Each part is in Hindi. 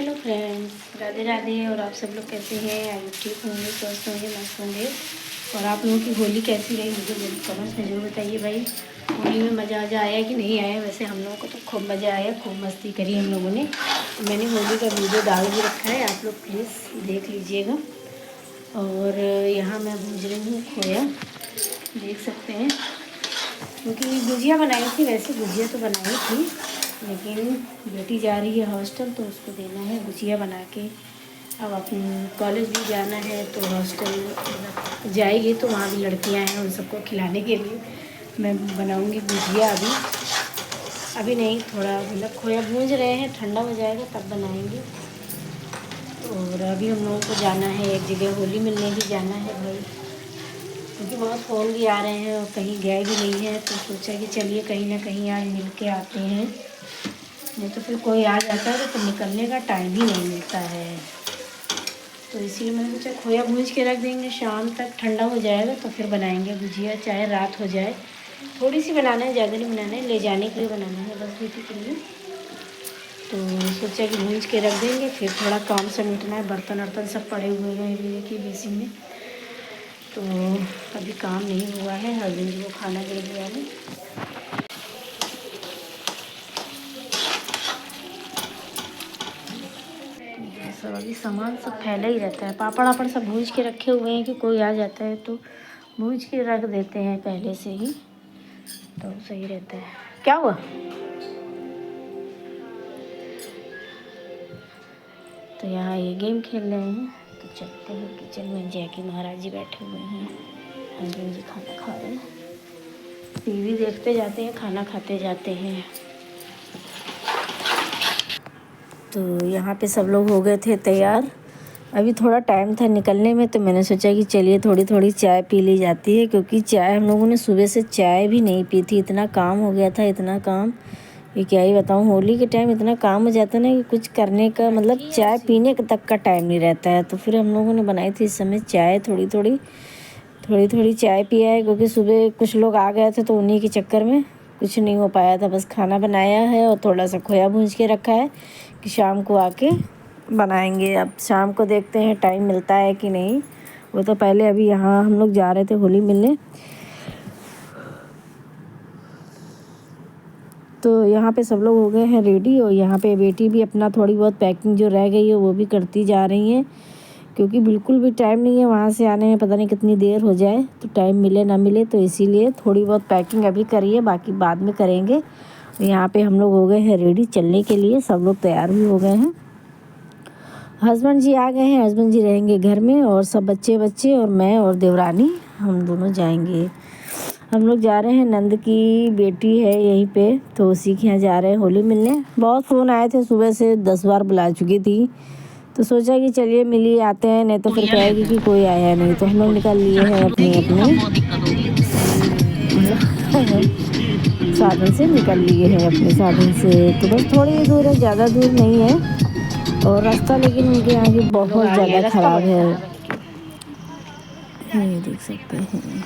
Hello friends, Radhe Radhe. और आप सब लोग कैसे हैं? आप ठीक होंगे, स्वस्थ होंगे, मस्त होंगे। और आप लोगों की होली कैसी रही मुझे जरूर कमेंट्स में जरूर बताइए भाई। होली में मज़ा आया कि नहीं आया? वैसे हम लोगों को तो खूब मज़ा आया, खूब मस्ती करी हम लोगों ने। तो मैंने होली का वीडियो डाल भी रखा है, आप लोग प्लीज़ देख लीजिएगा। और यहाँ मैं भूज रही हूँ खोया, देख सकते हैं। क्योंकि गुजिया बनाई थी, वैसे गुजिया तो बनाई थी, लेकिन बेटी जा रही है हॉस्टल तो उसको देना है गुजिया बना के। अब अपने कॉलेज भी जाना है तो हॉस्टल जाएगी तो वहाँ भी लड़कियाँ हैं, उन सबको खिलाने के लिए मैं बनाऊँगी गुजिया। अभी नहीं, थोड़ा मतलब खोया भूंज रहे हैं, ठंडा हो जाएगा तब बनाएंगे। और अभी हम लोगों को जाना है एक जगह, होली मिलने ही जाना है भाई, क्योंकि बहुत फ़ोन भी आ रहे हैं और कहीं गए भी नहीं है। तो सोचा कि चलिए कहीं ना कहीं आज मिल के आते हैं, नहीं तो फिर कोई आ जाता है तो फिर निकलने का टाइम ही नहीं मिलता है। तो इसीलिए मैंने सोचा खोया भूंज के रख देंगे, शाम तक ठंडा हो जाएगा तो फिर बनाएंगे गुजिया, चाहे रात हो जाए। थोड़ी सी बनाना है, ज़्यादा नहीं बनाना है, ले जाने के लिए बनाना है बस बेटी के लिए। तो सोचा कि भूंज के रख देंगे, फिर थोड़ा काम समेटना है, बर्तन वर्तन सब पड़े हुए हैं देखिए बेसिन में। तो अभी काम नहीं हुआ है, हस्बैंड जी को खाना दे दिया है। सब अभी सामान सब फैला ही रहता है, पापड़ वापड़ सब भूज के रखे हुए हैं कि कोई आ जाता है तो भूज के रख देते हैं पहले से ही, तो सही रहता है। क्या हुआ? तो यहाँ ये गेम खेल रहे हैं, तो चलते हैं किचन में। जैकी महाराज जी बैठे हुए हैं, हस्बैंड जी खाना खा रहे हैं, टीवी देखते जाते हैं, खाना खाते जाते हैं। तो यहाँ पे सब लोग हो गए थे तैयार, अभी थोड़ा टाइम था निकलने में, तो मैंने सोचा कि चलिए थोड़ी थोड़ी चाय पी ली जाती है, क्योंकि चाय हम लोगों ने सुबह से चाय भी नहीं पी थी। इतना काम हो गया था, इतना काम ये क्या ही बताऊँ। होली के टाइम इतना काम हो जाता है ना कि कुछ करने का मतलब चाय पीने तक का टाइम नहीं रहता है। तो फिर हम लोगों ने बनाई थी इस समय चाय, थोड़ी थोड़ी चाय पिया है, क्योंकि सुबह कुछ लोग आ गए थे तो उन्हीं के चक्कर में कुछ नहीं हो पाया था। बस खाना बनाया है और थोड़ा सा खोया भूंज के रखा है कि शाम को आके बनाएंगे। अब शाम को देखते हैं टाइम मिलता है कि नहीं। वो तो पहले अभी यहाँ हम लोग जा रहे थे होली मिलने, तो यहाँ पे सब लोग हो गए हैं रेडी। और यहाँ पे बेटी भी अपना थोड़ी बहुत पैकिंग जो रह गई है वो भी करती जा रही हैं, क्योंकि बिल्कुल भी टाइम नहीं है वहाँ से आने में, पता नहीं कितनी देर हो जाए, तो टाइम मिले ना मिले। तो इसीलिए थोड़ी बहुत पैकिंग अभी करिए, बाकी बाद में करेंगे। यहाँ पे हम लोग हो गए हैं रेडी चलने के लिए, सब लोग तैयार भी हो गए हैं। हस्बैंड जी आ गए हैं, हस्बैंड जी रहेंगे घर में, और सब बच्चे और मैं और देवरानी हम दोनों जाएंगे। हम लोग जा रहे हैं, नंद की बेटी है यहीं पे, तो उसी के यहाँ जा रहे हैं होली मिलने। बहुत फ़ोन आए थे, सुबह से 10 बार बुला चुकी थी, तो सोचा कि चलिए मिल ही आते हैं, नहीं तो फिर कहेगी कि कोई आया नहीं। तो हम लोग निकल लिए हैं अपने साधन से, निकल लिए हैं अपने साधन से। तो बस थोड़ी ही दूर है, ज़्यादा दूर नहीं है। और रास्ता लेकिन उनके यहाँ की बहुत ज़्यादा ख़राब है, ये देख सकते हैं।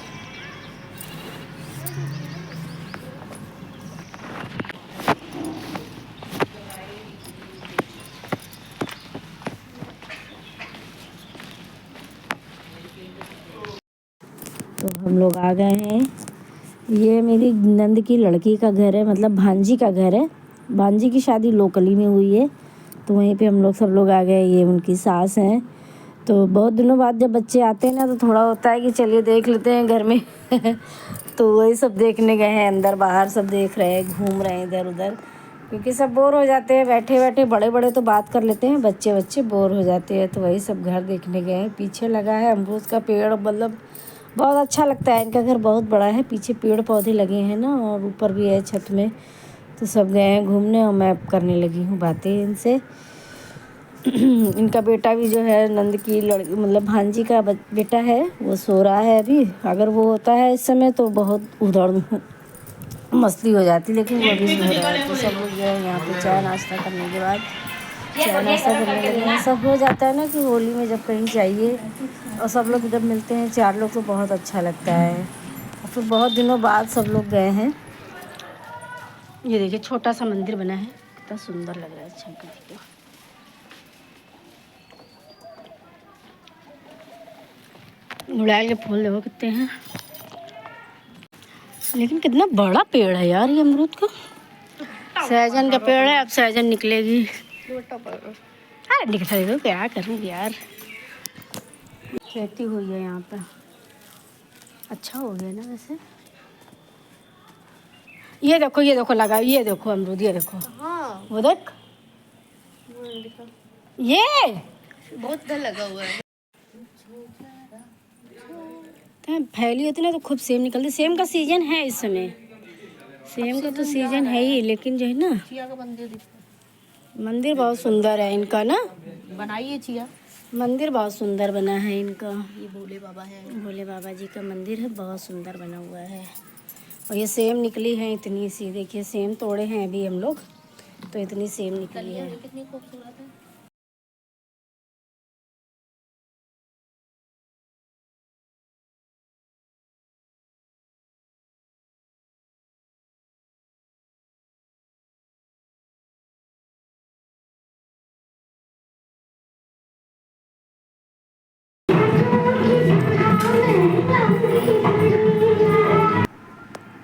तो हम लोग आ गए हैं, ये मेरी नंद की लड़की का घर है, मतलब भांजी का घर है। भांजी की शादी लोकली में हुई है, तो वहीं पे हम लोग सब लोग आ गए। ये उनकी सास हैं। तो बहुत दिनों बाद जब बच्चे आते हैं ना, तो थोड़ा होता है कि चलिए देख लेते हैं घर में तो वही सब देखने गए हैं, अंदर बाहर सब देख रहे हैं, घूम रहे हैं इधर उधर, क्योंकि सब बोर हो जाते हैं बैठे बैठे। बड़े बड़े तो बात कर लेते हैं, बच्चे बच्चे बोर हो जाते हैं, तो वही सब घर देखने गए हैं। पीछे लगा है अमरूद का पेड़, मतलब बहुत अच्छा लगता है। इनका घर बहुत बड़ा है, पीछे पेड़ पौधे लगे हैं ना, और ऊपर भी है छत में। तो सब गए हैं घूमने, और मैं करने लगी हूँ बातें इनसे। इनका बेटा भी जो है, नंद की लड़की मतलब भांजी का बेटा है, वो सो रहा है अभी। अगर वो होता है इस समय तो बहुत उधड़ मस्ती हो जाती, लेकिन वो अभी सो रहा है। तो सब लोग जो है यहाँ पे चाय नाश्ता करने के बाद चाय नाश्ता करने लगे हैं। सब हो जाता है ना कि होली में जब कहीं जाइए और सब लोग जब मिलते हैं, 4 लोग, तो बहुत अच्छा लगता है। और फिर बहुत दिनों बाद सब लोग गए हैं। ये देखिए छोटा सा मंदिर बना है, कितना सुंदर लग रहा है शंकर जी का। गुड़हल के फूल देखो कितने हैं, लेकिन कितना बड़ा पेड़ है यार ये अमरूद का। सहजन का पेड़ है, अब सहजन निकलेगी। अरे दिखा दे, क्या करूँगी यार। खेती हुई है यहाँ पे, अच्छा हो गया ना वैसे। ये देखो लगा, ये देखो अमरूद, ये देखो। हाँ। वो देख, ये बहुत डर लगा हुआ है। फैली होती ना तो खूब सेम निकलते। सेम का सीजन है इस समय, सेम का तो सीजन है ही, लेकिन जो है ना चिया का मंदिर बहुत सुंदर है इनका ना, बनाइए चिया। मंदिर बहुत सुंदर बना है इनका। ये भोले बाबा है, भोले बाबा जी का मंदिर है, बहुत सुंदर बना हुआ है। और ये सेम निकली है इतनी सी, देखिए सेम तोड़े हैं अभी हम लोग, तो इतनी सेम निकली है। कितनी खूबसूरत है।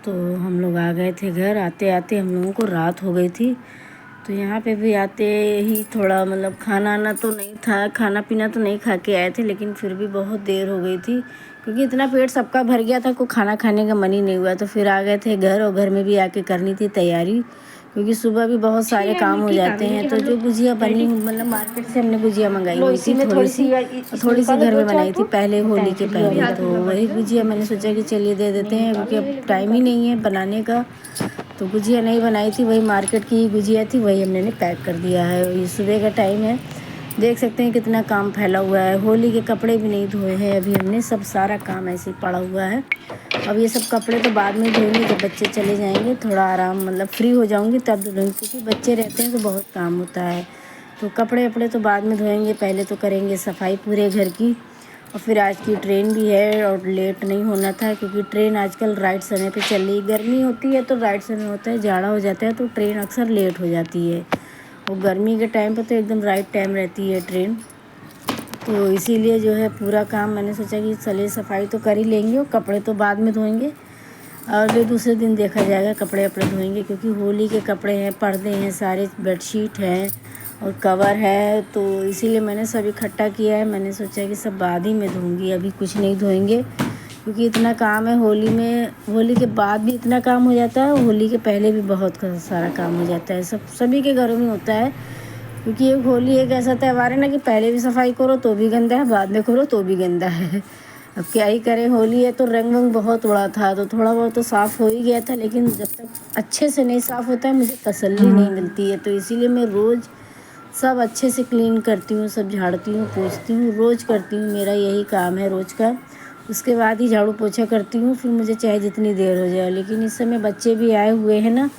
तो हम लोग आ गए थे घर। आते आते हम लोगों को रात हो गई थी। तो यहाँ पे भी आते ही थोड़ा मतलब खाना आना तो नहीं था, खाना पीना तो नहीं खा के आए थे, लेकिन फिर भी बहुत देर हो गई थी क्योंकि इतना पेट सबका भर गया था, को खाना खाने का मन ही नहीं हुआ। तो फिर आ गए थे घर, और घर में भी आके करनी थी तैयारी क्योंकि सुबह भी बहुत सारे काम हो जाते हैं। तो जो गुजिया बनी, मतलब मार्केट से हमने गुजिया मंगाई हुई थी थोड़ी सी घर में बनाई थी पहले, होली के पहले। तो वही गुजिया मैंने सोचा कि चलिए दे देते हैं क्योंकि अब टाइम ही नहीं है बनाने का। तो गुजिया नहीं बनाई थी, वही मार्केट की गुजिया थी, वही हमने पैक कर दिया है। ये सुबह का टाइम है, देख सकते हैं कितना काम फैला हुआ है। होली के कपड़े भी नहीं धोए हैं अभी हमने, सब सारा काम ऐसे ही पड़ा हुआ है। अब ये सब कपड़े तो बाद में धोएंगे जब बच्चे चले जाएंगे, थोड़ा आराम मतलब फ्री हो जाऊंगी तब धोएंगे, क्योंकि बच्चे रहते हैं तो बहुत काम होता है। तो कपड़े वपड़े तो बाद में धोएंगे, पहले तो करेंगे सफाई पूरे घर की। और फिर आज की ट्रेन भी है और लेट नहीं होना था क्योंकि ट्रेन आजकल राइट समय पे चल रही। गर्मी होती है तो राइट समय होता है, जाड़ा हो जाता है तो ट्रेन अक्सर लेट हो जाती है। और गर्मी के टाइम पर तो एकदम राइट टाइम रहती है ट्रेन। तो इसीलिए जो है पूरा काम मैंने सोचा कि चलिए सफाई तो कर ही लेंगे और कपड़े तो बाद में धोएंगे, और जो दूसरे दिन देखा जाएगा कपड़े वपड़े धोएंगे, क्योंकि होली के कपड़े हैं, पर्दे हैं, सारे बेडशीट हैं और कवर है। तो इसीलिए मैंने सब इकट्ठा किया है। मैंने सोचा कि सब बाद ही में धोऊंगी, अभी कुछ नहीं धोएंगे क्योंकि इतना काम है होली में। होली के बाद भी इतना काम हो जाता है, होली के पहले भी बहुत सारा काम हो जाता है। सभी के घरों में होता है क्योंकि ये होली एक ऐसा त्यौहार है ना कि पहले भी सफाई करो तो भी गंदा है, बाद में करो तो भी गंदा है। अब क्या ही करें, होली है तो रंग वंग बहुत उड़ा था, तो थोड़ा बहुत तो साफ़ हो ही गया था, लेकिन जब तक अच्छे से नहीं साफ़ होता है मुझे तसल्ली नहीं मिलती है। तो इसीलिए मैं रोज़ सब अच्छे से क्लीन करती हूँ, सब झाड़ती हूँ, पोंछती हूँ, रोज़ करती हूँ, मेरा यही काम है रोज़ का। उसके बाद ही झाड़ू पोछा करती हूँ, फिर मुझे चाहे जितनी देर हो जाए। लेकिन इस समय बच्चे भी आए हुए हैं ना,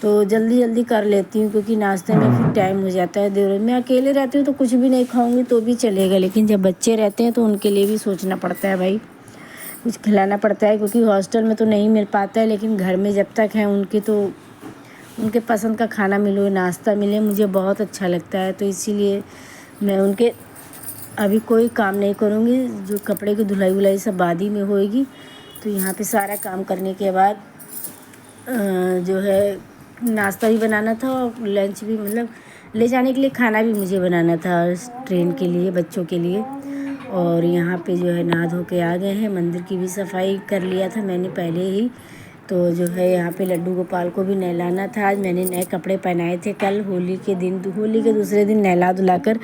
तो जल्दी जल्दी कर लेती हूँ क्योंकि नाश्ते में फिर टाइम हो जाता है देर। मैं अकेले रहती हूँ तो कुछ भी नहीं खाऊंगी तो भी चलेगा, लेकिन जब बच्चे रहते हैं तो उनके लिए भी सोचना पड़ता है भाई, कुछ खिलाना पड़ता है क्योंकि हॉस्टल में तो नहीं मिल पाता है, लेकिन घर में जब तक हैं उनके तो उनके पसंद का खाना मिले, नाश्ता मिले, मुझे बहुत अच्छा लगता है। तो इसीलिए मैं उनके अभी कोई काम नहीं करूँगी, जो कपड़े की धुलाई वुलाई सब बाद ही में होएगी। तो यहाँ पे सारा काम करने के बाद जो है नाश्ता भी बनाना था और लंच भी, मतलब ले जाने के लिए खाना भी मुझे बनाना था ट्रेन के लिए, बच्चों के लिए। और यहाँ पे जो है नहा धो के आ गए हैं, मंदिर की भी सफाई कर लिया था मैंने पहले ही। तो जो है यहाँ पे लड्डू गोपाल को भी नहलाना था। आज मैंने नए कपड़े पहनाए थे कल होली के दिन, होली के दूसरे दिन नहला धुलाकर।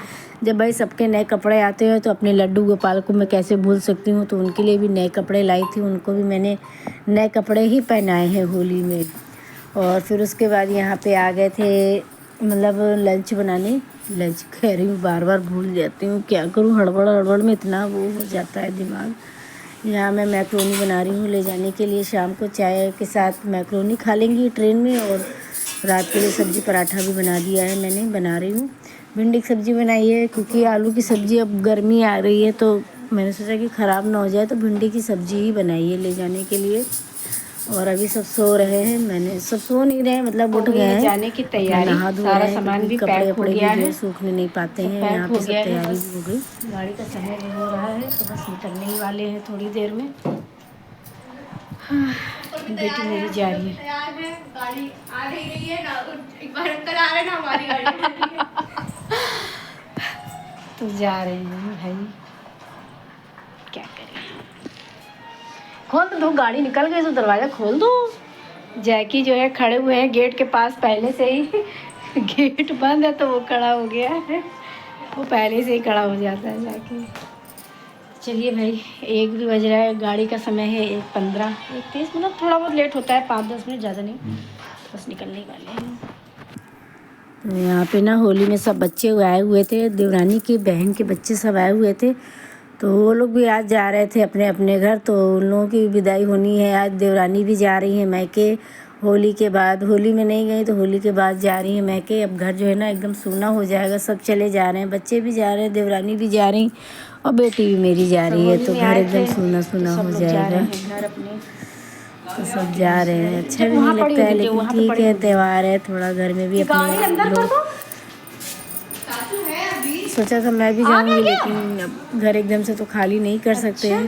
जब भाई सबके नए कपड़े आते हैं तो अपने लड्डू गोपाल को मैं कैसे भूल सकती हूँ, तो उनके लिए भी नए कपड़े लाई थी, उनको भी मैंने नए कपड़े ही पहनाए हैं होली में। और फिर उसके बाद यहाँ पे आ गए थे मतलब लंच बनाने। लंच कह रही हूँ, बार बार भूल जाती हूँ, क्या करूँ, हड़बड़ हड़बड़ में इतना वो हो जाता है दिमाग। यहाँ मैं मैक्रोनी बना रही हूँ ले जाने के लिए, शाम को चाय के साथ मैक्रोनी खा लेंगी ट्रेन में। और रात के लिए सब्ज़ी पराठा भी बना दिया है मैंने, बना रही हूँ। भिंडी की सब्ज़ी बनाई है क्योंकि आलू की सब्ज़ी अब गर्मी आ रही है तो मैंने सोचा कि ख़राब ना हो जाए, तो भिंडी की सब्ज़ी ही बनाई है ले जाने के लिए। और अभी सब सो रहे हैं, मैंने सब सो नहीं रहे मतलब उठ गए हैं जाने की तैयारी, नहा धो सारा रहे हैं सामान क्योंकि भी कपड़े पैक हो वपड़े भी गया जो है, है सूखने नहीं पाते सब हैं। पैक यहाँ हो पे सब गया है, तैयारी बस भी हो गई। गाड़ी का समय भी हो रहा है तो बस निकलने ही वाले हैं थोड़ी देर में। हाँ, बेटी मेरी जा रही है। गाड़ी आ रही है ना, एक बार अंकल आ रहे हैं ना हमारी गाड़ी तो जा रहे हैं भाई, क्या करें। खोल तो दो, गाड़ी निकल गई तो दरवाज़ा खोल दो। जैकी जो है खड़े हुए हैं गेट के पास पहले से ही गेट बंद है तो वो खड़ा हो गया है, वो पहले से ही खड़ा हो जाता है जैकी। चलिए भाई, 1 भी बज रहा है, गाड़ी का समय है 1:15, 1:30, मतलब थोड़ा बहुत लेट होता है, 5-10 मिनट, ज़्यादा नहीं, बस निकलने वाले हैं। तो यहाँ पे ना होली में सब बच्चे आए हुए थे, देवरानी की बहन के बच्चे सब आए हुए थे, तो वो लोग भी आज जा रहे थे अपने अपने घर। तो उन लोगों की विदाई होनी है आज। देवरानी भी जा रही है मैके होली के बाद, होली में नहीं गई तो होली के बाद जा रही है मैके। अब घर जो है ना एकदम सूना हो जाएगा, सब चले जा रहे हैं, बच्चे भी जा रहे हैं, देवरानी भी जा रही और बेटी भी मेरी जा रही है, तो घर एकदम सूना सूना हो जाएगा। तो सब जा रहे हैं, अच्छा भी नहीं लगता है, लेकिन ठीक है त्यौहार है, थोड़ा घर में भी अपने लोग। सोचा था मैं भी जाऊंगी लेकिन अब घर एकदम से तो खाली नहीं कर सकते हैं।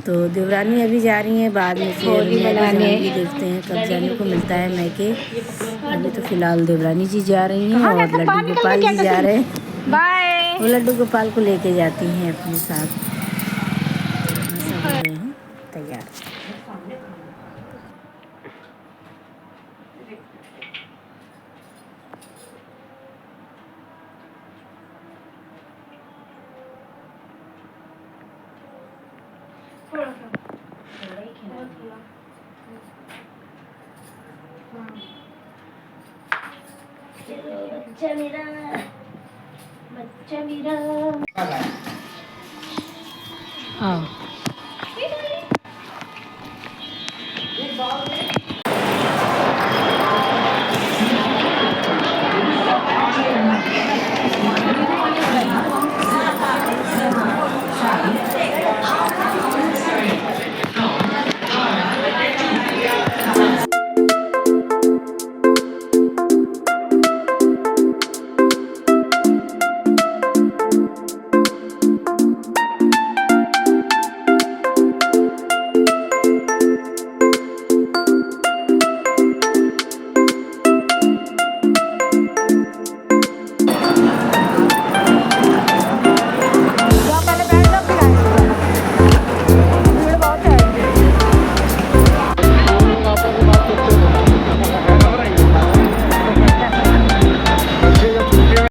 तो देवरानी अभी जा रही हैं, बाद में फिर मैं भी जाऊंगी, देखते हैं कब जाने को मिलता है मैके। अभी तो फिलहाल देवरानी जी जा रही हैं और लड्डू गोपाल जी जा रहे हैं। बाय। वो लड्डू गोपाल को लेके जाती हैं अपने साथ। सब हो गए हैं तैयार। बच्चा मेरा, बच्चा मेरा। हाँ